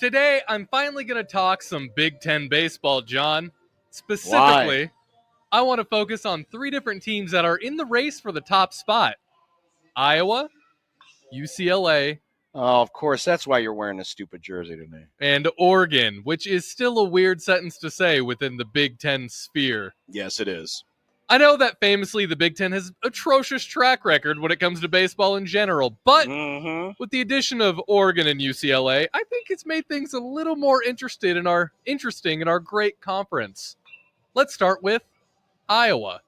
Today, I'm finally going to talk some Big Ten baseball, John. Specifically, Why? I want to focus on three different teams that are in the race for the top spot. Iowa, UCLA, Oh, of course, that's why you're wearing a stupid jersey today. and Oregon, which is still a weird sentence to say within the Big Ten sphere. Yes, it is. I know that famously the Big Ten has atrocious track record when it comes to baseball in general, but with the addition of Oregon and UCLA, I think it's made things a little more interesting in our great conference. Let's start with Iowa.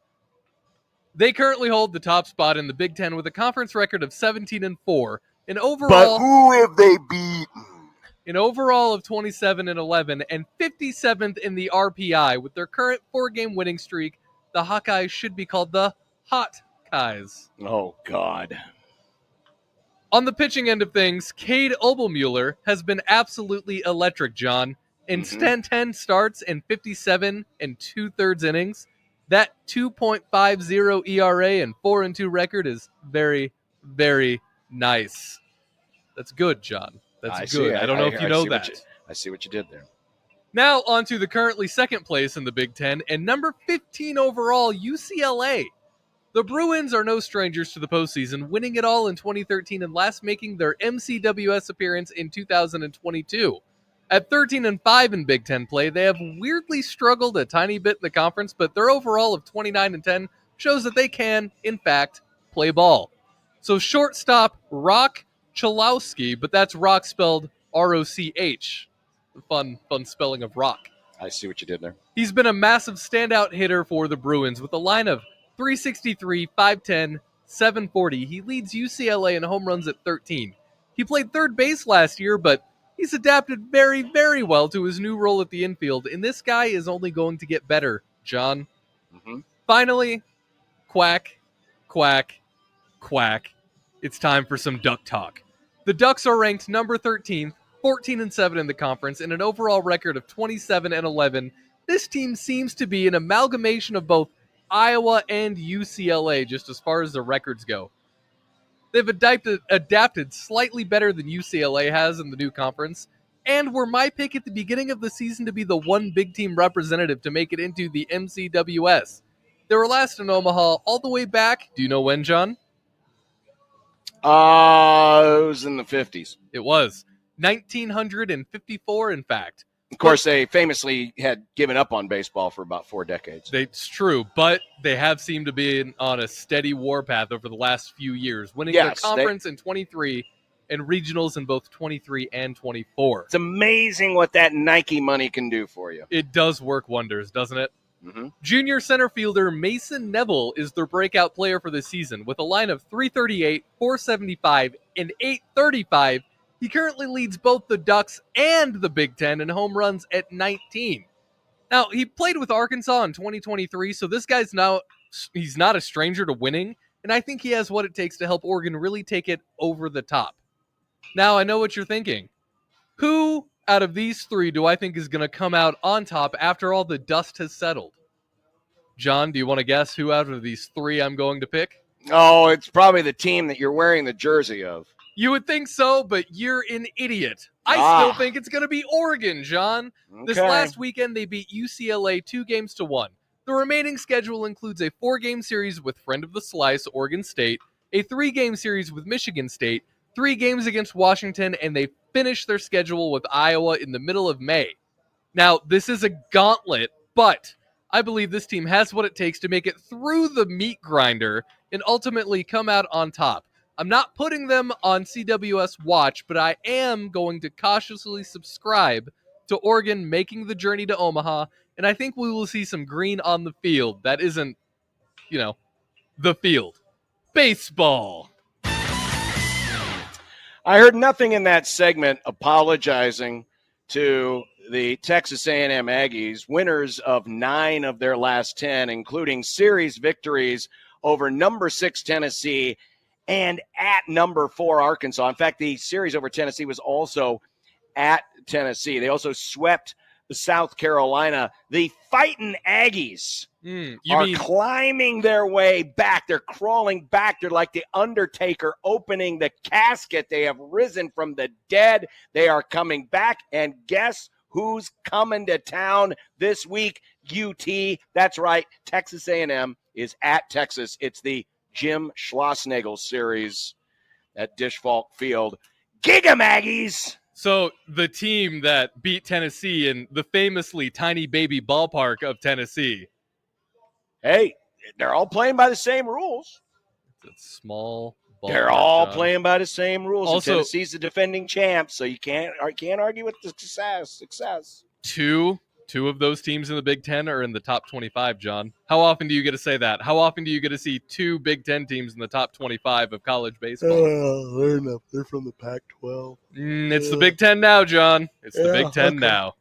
They currently hold the top spot in the Big Ten with a conference record of 17-4, an overall But who have they beaten? an overall of 27-11, and 57th in the RPI. With their current 4-game winning streak, the Hawkeyes should be called the Hot-Keyes. Oh, God. On the pitching end of things, Cade Obermueller has been absolutely electric, John. In 10 starts and 57 and 2/3 innings, that 2.50 ERA and 4-2 record is very, very nice. That's good, John. That's good. I don't know if you know that. I see what you did there. Now on to the currently second place in the Big Ten and number 15 overall, UCLA. The Bruins are no strangers to the postseason, winning it all in 2013 and last making their MCWS appearance in 2022. At 13-5 in Big Ten play, they have weirdly struggled a tiny bit in the conference, but their overall of 29-10 shows that they can, in fact, play ball. So shortstop Rock Chalowski, but that's Rock spelled R-O-C-H. Fun spelling of Rock. I see what you did there. He's been a massive standout hitter for the Bruins with a line of 363, 510, 740. He leads UCLA in home runs at 13. He played third base last year, but he's adapted very, very well to his new role at the infield, and this guy is only going to get better, John. Finally, quack, quack, quack. It's time for some Duck talk. The Ducks are ranked number 13th, 14-7 in the conference, and an overall record of 27-11. This team seems to be an amalgamation of both Iowa and UCLA, just as far as the records go. They've adapted slightly better than UCLA has in the new conference, and were my pick at the beginning of the season to be the one big team representative to make it into the MCWS. They were last in Omaha all the way back. Do you know when, John? It was in the 50s. It was 1954, in fact. Of course, they famously had given up on baseball for about 4 decades. It's true, but they have seemed to be on a steady warpath over the last few years, winning their conference in 23 and regionals in both 23 and 24. It's amazing what that Nike money can do for you. It does work wonders, doesn't it? Junior center fielder Mason Neville is their breakout player for the season. With a line of 338, 475, and 835, he currently leads both the Ducks and the Big Ten in home runs at 19. Now, he played with Arkansas in 2023, so this guy's he's not a stranger to winning, and I think he has what it takes to help Oregon really take it over the top. Now, I know what you're thinking. Who out of these three do I think is going to come out on top after all the dust has settled? John, do you want to guess who out of these three I'm going to pick? Oh, it's probably the team that you're wearing the jersey of. You would think so, but you're an idiot. I still think it's going to be Oregon, John. Okay. This last weekend, they beat UCLA 2-1. The remaining schedule includes a 4-game series with friend of the slice, Oregon State, a 3-game series with Michigan State, 3 games against Washington, and they finish their schedule with Iowa in the middle of May. Now, this is a gauntlet, but I believe this team has what it takes to make it through the meat grinder and ultimately come out on top. I'm not putting them on CWS Watch, but I am going to cautiously subscribe to Oregon making the journey to Omaha, and I think we will see some green on the field. That isn't, the field. Baseball. I heard nothing in that segment apologizing to the Texas A&M Aggies, winners of 9 of their last 10, including series victories over number 6 Tennessee and at number 4 Arkansas. In fact, the series over Tennessee was also at Tennessee. They also swept South Carolina. The Fighting Aggies You are mean climbing their way back. They're crawling back. They're like the Undertaker opening the casket. They have risen from the dead. They are coming back. And guess who's coming to town this week? UT. That's right. Texas A&M is at Texas. It's the Jim Schlossnagle series at Dish Falk Field. Giga Maggies! so the team that beat Tennessee in the famously tiny baby ballpark of Tennessee? Hey, they're all playing by the same rules. It's a small ballpark. They're all John. playing by the same rules. Also- And Tennessee's the defending champ, so you can't argue with the success. Two of those teams in the Big Ten are in the top 25, John. How often do you get to say that? How often do you get to see two Big Ten teams in the top 25 of college baseball? They're from the Pac-12. It's the Big Ten now, John. It's the Yeah, Big Ten okay. now.